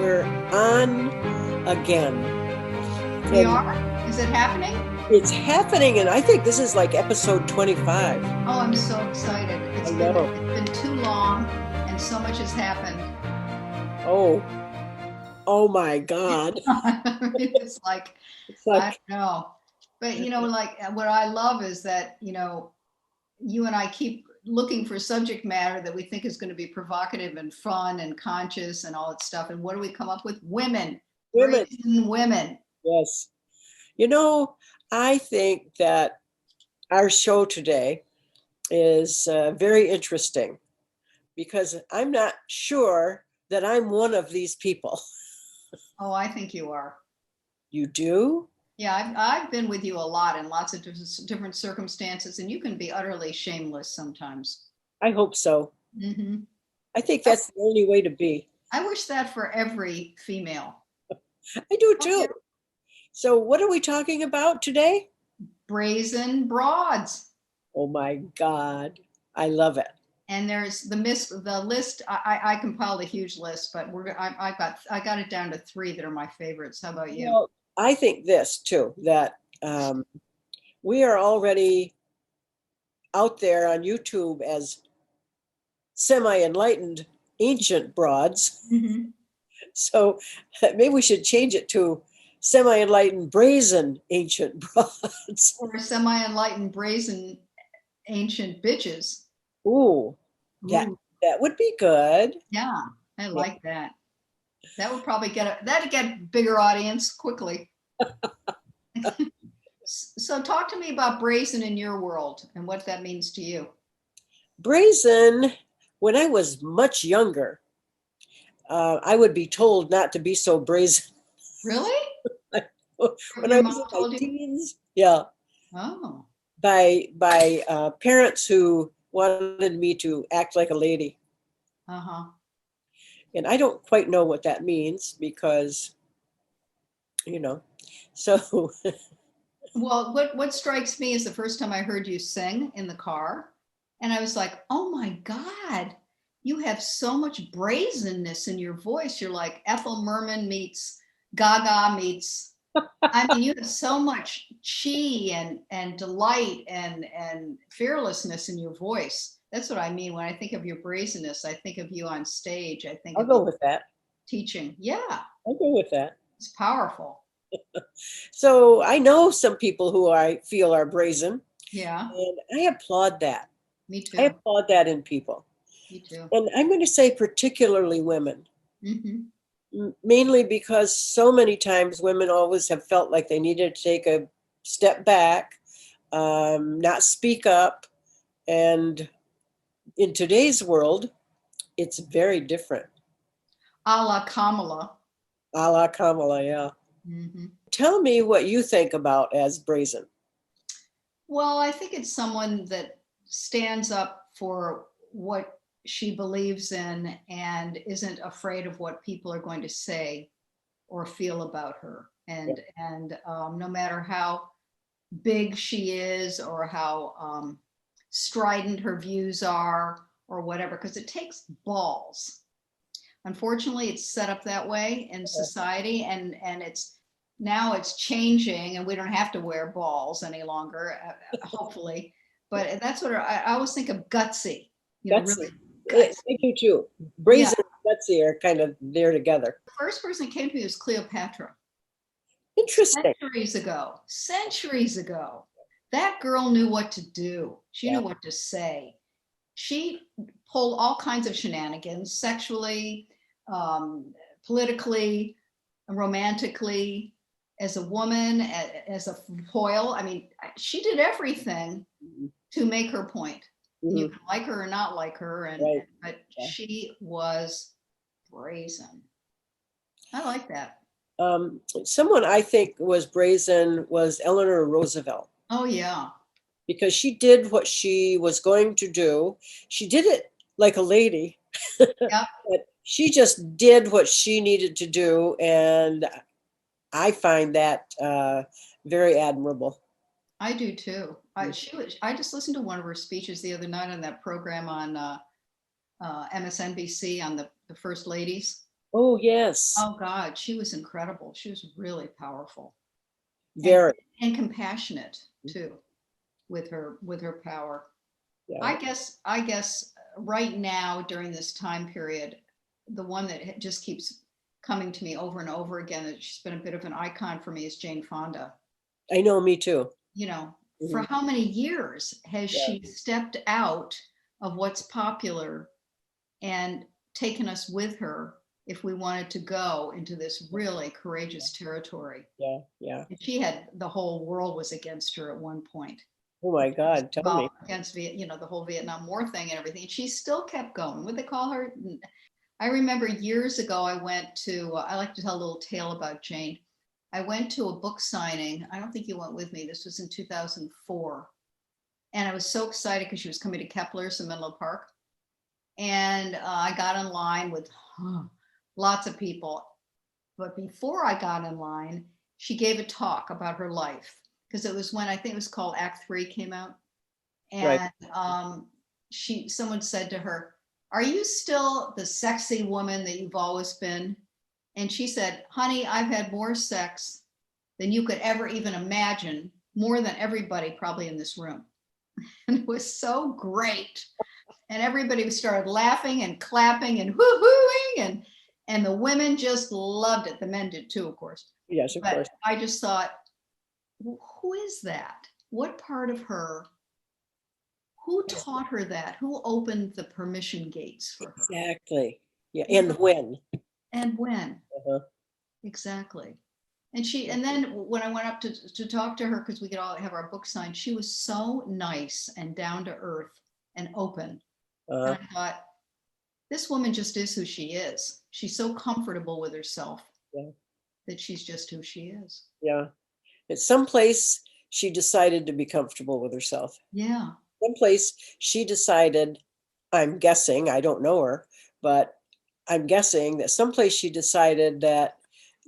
we're on again. We are? Is it happening? It's happening, and I think this is like episode 25. Oh, I'm so excited. I know. It's been too long and so much has happened. Oh, oh my God. It's like, It's I like, don't know. But like what I love is that, you and I keep looking for subject matter that we think is going to be provocative and fun and conscious and all that stuff. And what do we come up with? Women, women. brazen women. Yes. You know, I think that our show today is very interesting because I'm not sure that I'm one of these people. Oh, I think you are. You do? Yeah, I've been with you a lot in lots of different circumstances, and you can be utterly shameless sometimes. I hope so. Hmm. I think that's the only way to be. I wish that for every female. I do Oh, yeah. too. So, what are we talking about today? Brazen broads. Oh my God. I love it. And there's the list. I compiled a huge list, but I got it down to three that are my favorites. How about you? Well, I think this too, that we are already out there on YouTube as semi-enlightened ancient broads. Hmm. So maybe we should change it to semi-enlightened brazen ancient broads. Or semi-enlightened brazen ancient bitches. Ooh, that Ooh, that would be good. yeah, I Yeah. like that. That would probably that'd get bigger audience quickly. So talk to me about brazen in your world and what that means to you. Brazen, when I was much younger, I would be told not to be so brazen. Really? When Your I mom was in my told you? teens, yeah, Oh, by parents who wanted me to act like a lady. uh-huh. And I don't quite know what that means because, you know, so Well, what strikes me is the first time I heard you sing in the car, and I was like, "Oh my God, you have so much brazenness in your voice. You're like Ethel Merman meets Gaga meets. I mean, you have so much chi and delight and fearlessness in your voice. That's what I mean when I think of your brazenness. I think of you on stage. I think I'll of you go with that. teaching. Yeah, I'll go with that. it's powerful. So I know some people who I feel are brazen, Yeah, and I applaud that. me I too. applaud that in people. Me too. And I'm going to say particularly women, Hmm. mainly because so many times women always have felt like they needed to take a step back, not speak up. And in today's world, it's very different. A la Kamala. A la Kamala, yeah. Hmm. Tell me what you think about as brazen. Well, I think it's someone that stands up for what she believes in and isn't afraid of what people are going to say or feel about her. Yeah. And no matter how big she is or how strident her views are or whatever, because it takes balls. Unfortunately, it's set up that way in society, and it's changing, and we don't have to wear balls any longer, hopefully. But that's what I always think of gutsy, Gutsy. really gutsy. I do too. Yeah. Brazen and gutsy are kind of there together. The first person that came to me was Cleopatra. Interesting. Centuries ago. That girl knew what to do. She Yeah. knew what to say. She pulled all kinds of shenanigans sexually, politically, romantically, as a woman, as a foil. I mean, she did everything Mhm. to make her point. And you Mhm. can like her or not like her, Right. but Yeah. she was brazen. I like that. Someone I think was brazen was Eleanor Roosevelt Oh yeah. because she did what she was going to do. She did it like a lady, Yep. but she just did what she needed to do, and I find that very admirable. I do too. I just listened to one of her speeches the other night on that program on MSNBC on the First Ladies. Oh, yes. Oh God, she was incredible. She was really powerful and Very. and compassionate too with her power. Yeah. I guess right now during this time period, the one that just keeps coming to me over and over again, that she's been a bit of an icon for me, is Jane Fonda. I know, me too. You know, for Mhm. how many years has Yeah. she stepped out of what's popular and taken us with her if we wanted to go into this really courageous territory? Yeah. Yeah. And she had, the whole world was against her at one point. Oh my God. Tell Well, me. against the whole Vietnam War thing and everything. She still kept going. What they call her? I remember years ago, I went to, I like to tell a little tale about Jane. I went to a book signing. I don't think you went with me. This was in 2004. And I was so excited because she was coming to Kepler's in Menlo Park. And I got in line with lots of people. But before I got in line, she gave a talk about her life, because it was when, I think it was called Act Three came out. Right. And someone said to her, "Are you still the sexy woman that you've always been?" And she said, "Honey, I've had more sex than you could ever even imagine, more than everybody probably in this room." And it was so great. And everybody started laughing and clapping and woo-hooing, and the women just loved it. The men did too, of course. Yes, of But course. I just thought, who is that? What part of her? Who taught her that? Who opened the permission gates for her? Exactly. Yeah. You And know, when? and when? Uh-huh. Exactly. And then when I went up to talk to her, because we could all have our book signed, she was so nice and down to earth and open. And Uh, I thought, this woman just is who she is. She's so comfortable with herself yeah. that she's just who she is. Yeah. At some place she decided to be comfortable with herself. Yeah, Someplace she decided, I'm guessing, I don't know her, but I'm guessing that someplace she decided that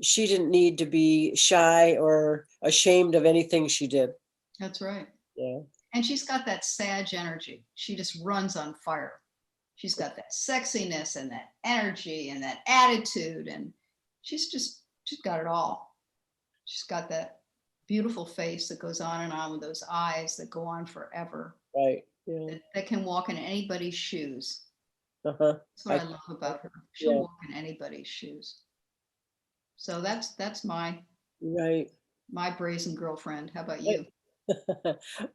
she didn't need to be shy or ashamed of anything she did. that's right. Yeah. And she's got that sage energy. She just runs on fire. She's got that sexiness and that energy and that attitude. And she's got it all. She's got that beautiful face that goes on and on, with those eyes that go on forever, Right. Yeah. that can walk in anybody's shoes. Uh-huh. That's what I, I love about her. She'll yeah. walk in anybody's shoes. So that's Right. my brazen girlfriend. How about Right. you?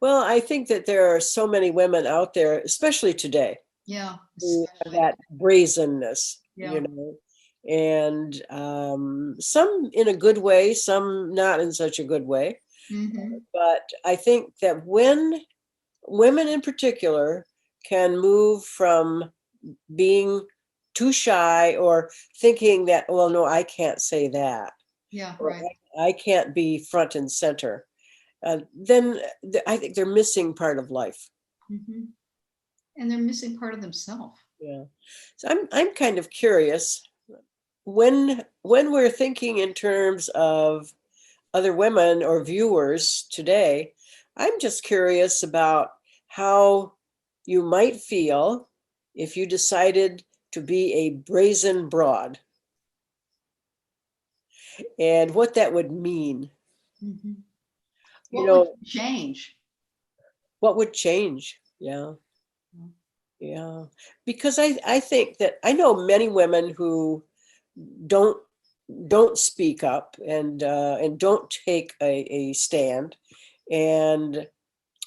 Well, I think that there are so many women out there, especially today, Yeah, who have especially. that brazenness, Yeah. and some in a good way, some not in such a good way. Mm-hmm. But I think that when women in particular can move from being too shy or thinking that, well, no, I can't say that, Yeah, or right. I can't be front and center, then I think they're missing part of life. Mm-hmm. And they're missing part of themselves. Yeah. So I'm kind of curious when we're thinking in terms of other women or viewers today, I'm just curious about how you might feel if you decided to be a brazen broad and what that would mean. Mm-hmm. You What would know, you change? what would change? Yeah. Yeah. Because I think that I know many women who don't don't speak up and don't take a stand and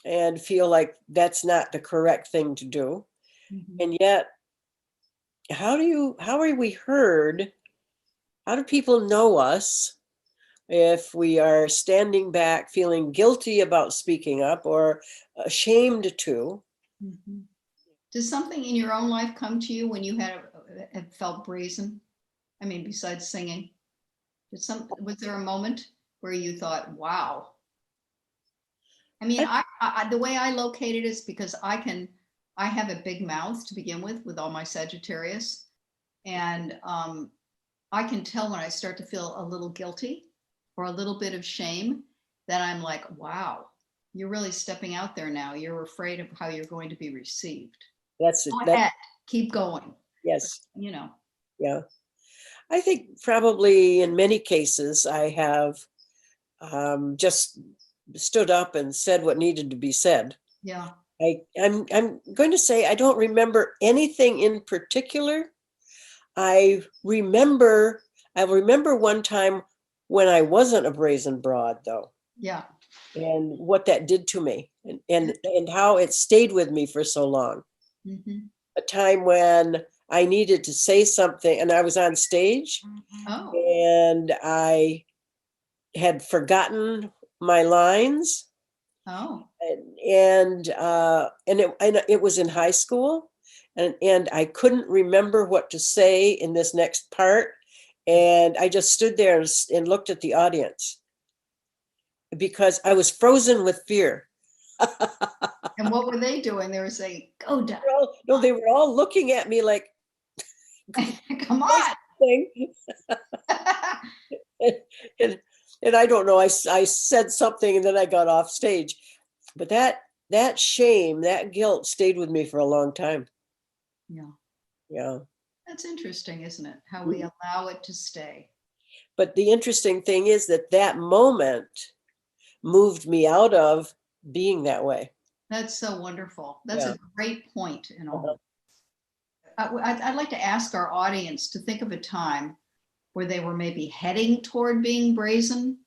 and feel like that's not the correct thing to do. Mm-hmm. And yet, how are we heard? How do people know us if we are standing back, feeling guilty about speaking up or ashamed to? Mm-hmm. Does something in your own life come to you when you had felt brazen? I mean, besides singing, was there a moment where you thought, "Wow"? I mean, I, the way I locate it is because I have a big mouth to begin with all my Sagittarius, and I can tell when I start to feel a little guilty or a little bit of shame, that I'm like, wow, you're really stepping out there now. You're afraid of how you're going to be received. that's it. Go That ahead, keep going. yes, You know, yeah. I think probably in many cases I have just stood up and said what needed to be said. Yeah. I'm going to say I don't remember anything in particular. I remember one time when I wasn't a brazen broad though, Yeah. and what that did to me, and how it stayed with me for so long. Hmm. A time when I needed to say something and I was on stage Oh. and I had forgotten my lines, Oh. and it was in high school, and I couldn't remember what to say in this next part, and I just stood there and looked at the audience because I was frozen with fear. And what were they doing? They were saying, "Go down, No, they were all looking at me like, come "Say on." something." and, and I don't know, I said something and then I got off stage, but that shame, that guilt stayed with me for a long time. Yeah. Yeah. That's interesting, isn't it? How we allow it to stay. But the interesting thing is that that moment moved me out of being that way. That's so wonderful. That's Yeah. a great point in Uh-huh. all. I'd like to ask our audience to think of a time where they were maybe heading toward being brazen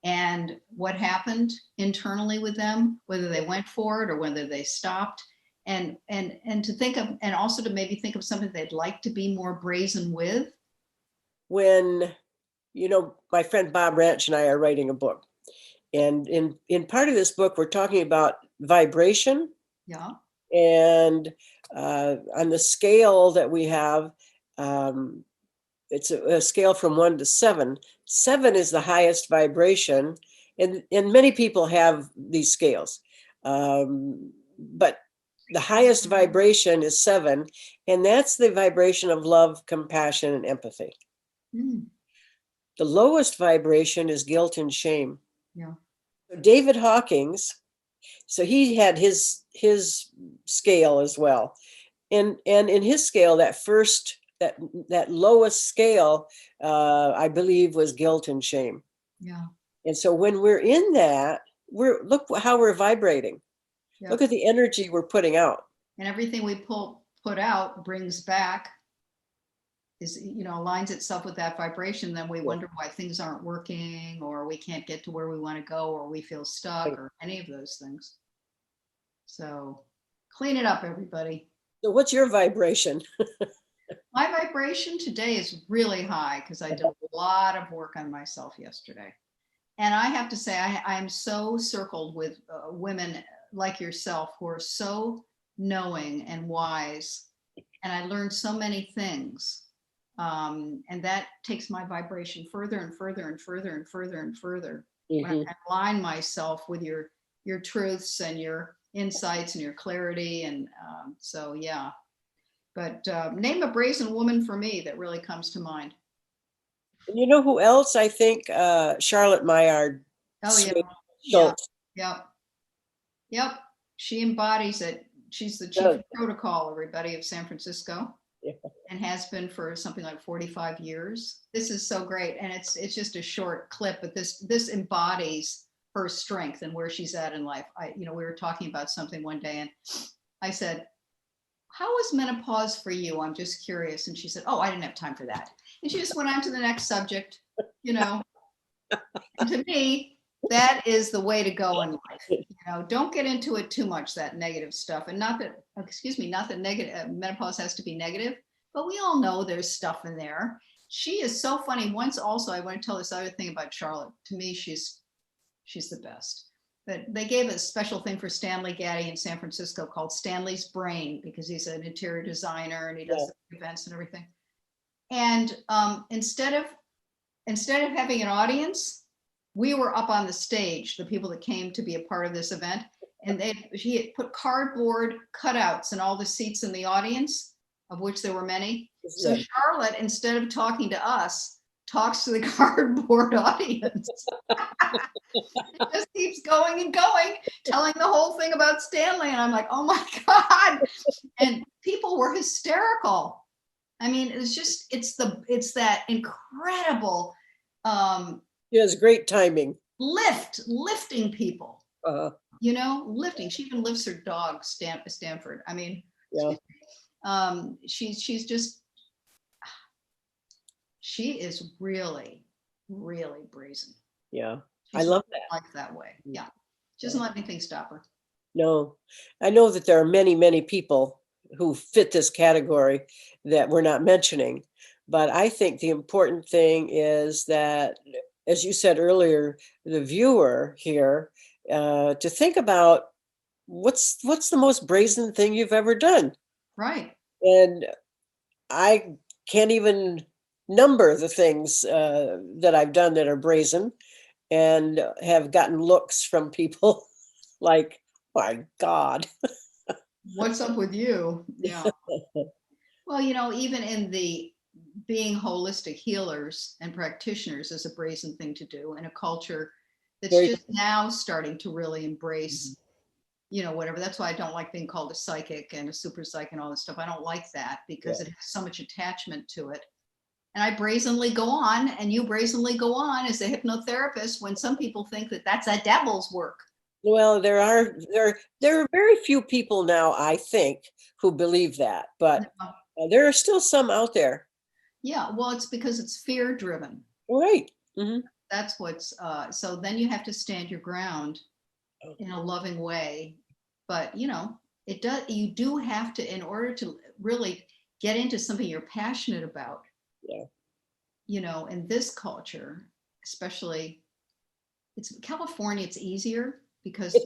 and what happened internally with them, whether they went for it or whether they stopped. And to think of, and also to maybe think of something they'd like to be more brazen with. When, my friend Bob Ranch and I are writing a book. And in part of this book, we're talking about vibration. Yeah. And on the scale that we have, it's a scale from 1 to 7. 7 is the highest vibration, and many people have these scales, but the highest vibration is 7, and that's the vibration of love, compassion, and empathy. Mm, The lowest vibration is guilt and shame. yeah. So David Hawkins, so he had his scale as well, and in his scale, that lowest scale, I believe, was guilt and shame. Yeah. And so when we're in that, look how we're vibrating. Yeah. Look at the energy we're putting out. And everything we put out brings back is, aligns itself with that vibration. Then we Yeah. wonder why things aren't working or we can't get to where we want to go or we feel stuck or any of those things. So clean it up, everybody. So what's your vibration? My vibration today is really high because I did a lot of work on myself yesterday. And I have to say, I'm so circled with women like yourself who are so knowing and wise. And I learned so many things. And that takes my vibration further and further and further and further and further. When Mhm. I align myself with your truths and your insights and your clarity. And so, yeah. But name a brazen woman for me that really comes to mind. And you know who else? I think Charlotte Maillard, Oh, yeah. Yeah. Schultz. Yep. Yep. She embodies it. She's the chief does. of protocol, everybody, of San Francisco, Yeah. and has been for something like 45 years. This is so great. And it's just a short clip, but this embodies her strength and where she's at in life. We were talking about something one day and I said, "How was menopause for you? I'm just curious." And she said, "Oh, I didn't have time for that." And she just went on to the next subject, you know. And to me, that is the way to go in life. Don't get into it too much, that negative stuff. And not that negative menopause has to be negative, but we all know there's stuff in there. She is so funny. Once also, I want to tell this other thing about Charlotte. To me, she's the best. But they gave a special thing for Stanley Gaddy in San Francisco called Stanley's Brain because he's an interior designer and he does events and everything. And instead of having an audience, we were up on the stage, the people that came to be a part of this event, and he had put cardboard cutouts in all the seats in the audience, of which there were many. So Charlotte, instead of talking to us, talks to the cardboard audience. It just keeps going and going, telling the whole thing about Stanley. And I'm like, oh my God. And people were hysterical. I mean, it's that incredible She has great timing. lifting people, Uh, lifting. She even lifts her dog, Stanford. I mean, yeah, she's just, she is really, really brazen. yeah. I She's love that. like that way. Yeah. She doesn't let anything stop her. No, I know that there are many, many people who fit this category that we're not mentioning. But I think the important thing is that, as you said earlier, the viewer here, to think about what's the most brazen thing you've ever done. Right. And I can't even number the things that I've done that are brazen and have gotten looks from people like, my God. What's up with you? Yeah. Well, even in the being holistic healers and practitioners is a brazen thing to do in a culture that's Very, just now starting to really embrace, whatever. That's why I don't like being called a psychic and a super psych and all this stuff. I don't like that because yeah. it has so much attachment to it. And I brazenly go on, and you brazenly go on as a hypnotherapist when some people think that that's a devil's work. Well, there are very few people now, I think, who believe that, but there are still some out there. Yeah, well, it's because it's fear driven. Right. Hmm. That's what's so then you have to stand your ground in a loving way. But you do have to, in order to really get into something you're passionate about, Yeah. in this culture, especially, it's California, it's easier because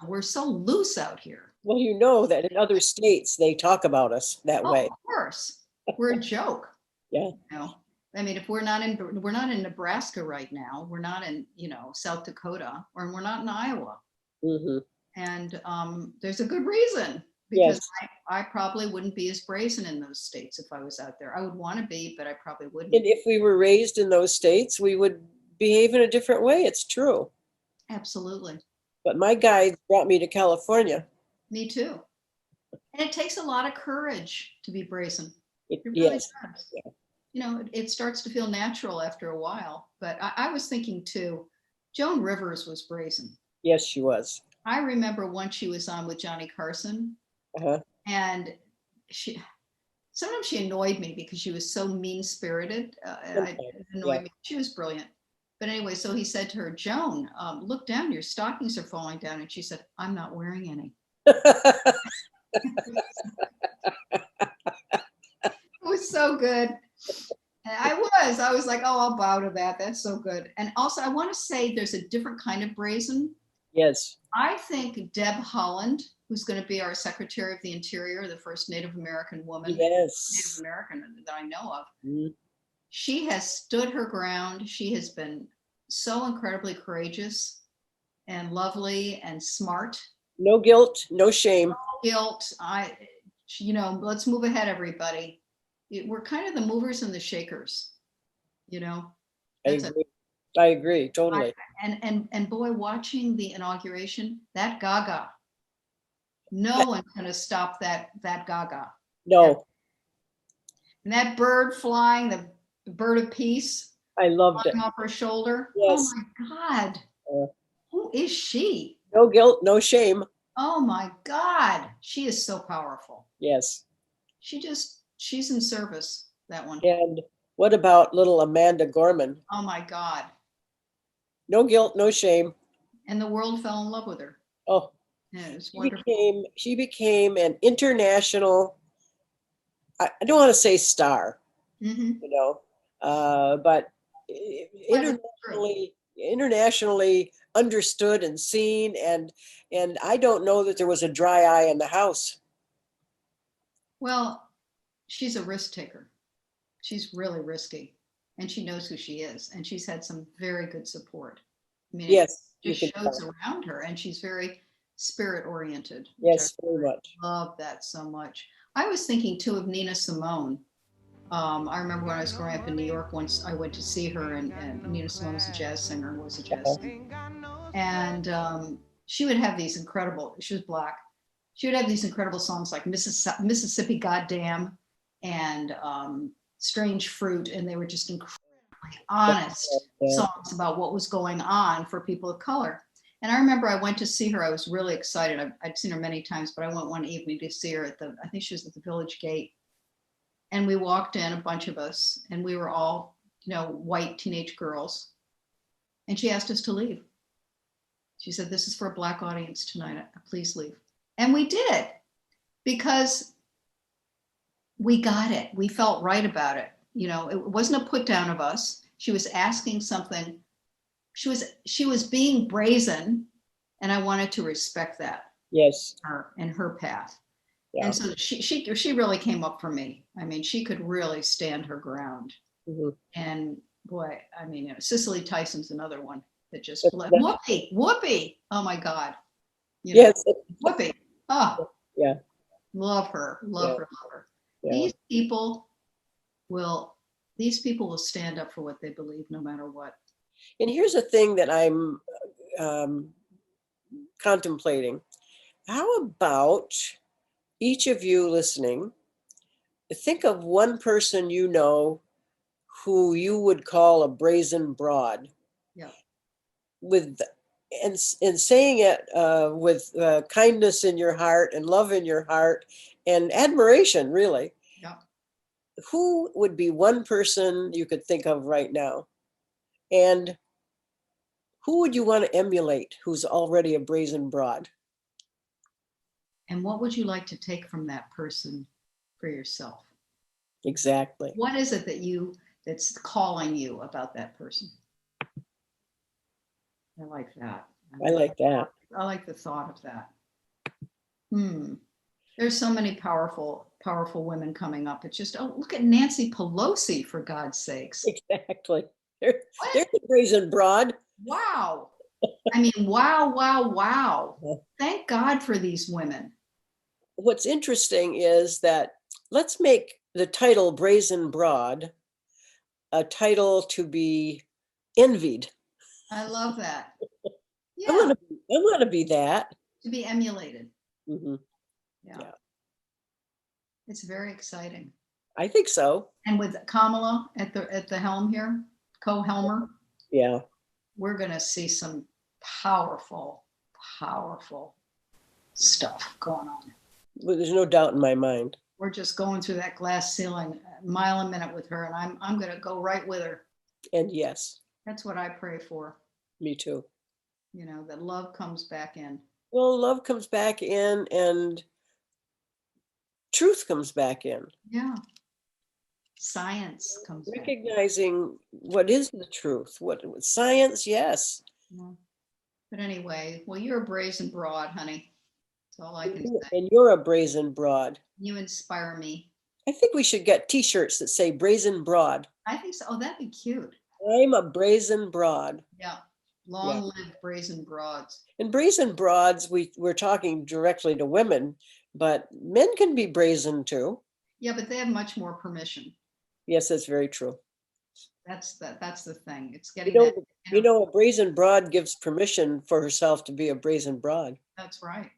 we're so loose out here. Well, you know that in other states they talk about us that Oh, way. of course. We're a joke. Yeah. I mean, if we're not in Nebraska right now, we're not in, South Dakota, or we're not in Iowa. Hmm. And there's a good reason, because Yes. I probably wouldn't be as brazen in those states if I was out there. I would want to be, but I probably wouldn't. And if we were raised in those states, we would behave in a different way. It's true. Absolutely. But my guide brought me to California. Me too. And it takes a lot of courage to be brazen. It really Yes. does. Yeah. It starts to feel natural after a while. But I was thinking too, Joan Rivers was brazen. Yes, she was. I remember once she was on with Johnny Carson, Uh-huh. and sometimes she annoyed me because she was so mean spirited. It Yeah. annoyed me. She was brilliant. But anyway, so he said to her, Joan, look down, your stockings are falling down. And she said, I'm not wearing any. It was so good. And I was like, oh, I'll bow to that. That's so good. And also, I want to say there's a different kind of brazen. Yes. I think Deb Haaland, who's going to be our Secretary of the Interior, the first Native American woman, Native Yes. American that I know of, Mhm. she has stood her ground. She has been so incredibly courageous and lovely and smart. No guilt, no shame. Guilt. Let's move ahead, everybody. We're kind of the movers and the shakers. You know, I that's agree. I agree totally. and boy, watching the inauguration, that Gaga, no one's going to stop that Gaga. No, And that bird flying, the bird of peace, I loved it. flying off her shoulder. Oh Yes. my God, Uh, who is she? no guilt, no shame. Oh my God, she is so powerful. Yes. She's in service, that one. And what about little Amanda Gorman? Oh my God. No guilt, no shame. And the world fell in love with her. Oh, Yeah, it was wonderful. she became an international, I don't want to say star, Mm-hmm. but Well, true. internationally understood and seen, and I don't know that there was a dry eye in the house. Well, she's a risk taker. She's really risky, and she knows who she is, and she's had some very good support. I mean, it Yes, you just can shows tell. around her, and she's very spirit oriented, which I Yes, very much. love that so much. I was thinking too of Nina Simone. I remember when I was growing up in New York, once I went to see her, and Nina Simone was a jazz singer, and she would have these incredible. She was black. She would have these incredible songs like Mississippi Goddamn, and Strange Fruit, and they were just incredibly honest songs about what was going on for people of color. And I remember I went to see her. I was really excited. I'd seen her many times, but I went one evening to see her I think she was at the Village Gate. And we walked in, a bunch of us, and we were all, white teenage girls. And she asked us to leave. She said, "This is for a Black audience tonight. Please leave." And we did, because we got it. We felt right about it. It wasn't a put down of us. She was asking something. She was being brazen, and I wanted to respect that. Yes. Her and her path. Yeah. And so she really came up for me. I mean, she could really stand her ground. Mm-hmm. And boy, I mean, Cicely Tyson's another one that just Whoopi. Oh my God. Yes. Whoopi. Oh, yeah. Love her. Love her. Yeah. These people will stand up for what they believe, no matter what. And here's a thing that I'm contemplating. How about each of you listening, think of one person who you would call a brazen broad. Yeah. And saying it with kindness in your heart and love in your heart and admiration, really. Yeah. Who would be one person you could think of right now? And who would you want to emulate who's already a brazen broad? And what would you like to take from that person for yourself? Exactly. What is it that's calling you about that person? I like that. I like that. I like the thought of that. There's so many powerful women coming up. It's just, look at Nancy Pelosi, for God's sakes. Exactly. There's a brazen broad. Wow. I mean, wow. Thank God for these women. What's interesting is that let's make the title Brazen Broad a title to be envied. I love that. Yeah. I want to be that. To be emulated. Mm-hmm. Yeah. It's very exciting. I think so. And with Kamala at the helm here, co-helmer. Yeah. We're going to see some powerful stuff going on. Well, there's no doubt in my mind. We're just going through that glass ceiling a mile a minute with her, and I'm going to go right with her. And yes. That's what I pray for. Me too. That love comes back in. Well, love comes back in and truth comes back in. Yeah. Science comes back. Recognizing what is the truth. What science, yes. Yeah. But anyway, well, you're a brazen broad, honey. That's all I can say. And you're a brazen broad. You inspire me. I think we should get t-shirts that say Brazen Broad. I think so. Oh, that'd be cute. I'm a brazen broad. Yeah. Long live brazen broads. And brazen broads, we're talking directly to women, but men can be brazen too. Yeah, but they have much more permission. Yes, that's very true. That's the thing. It's getting a brazen broad gives permission for herself to be a brazen broad. That's right.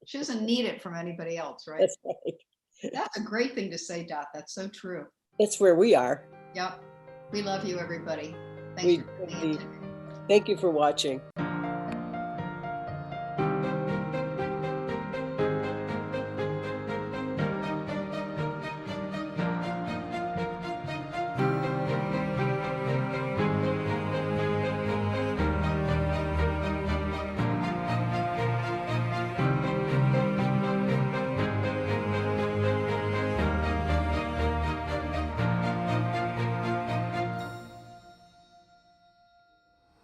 She doesn't need it from anybody else, right? That's right. That's a great thing to say, Dot. That's so true. That's where we are. Yep. We love you, everybody. Thank you for watching.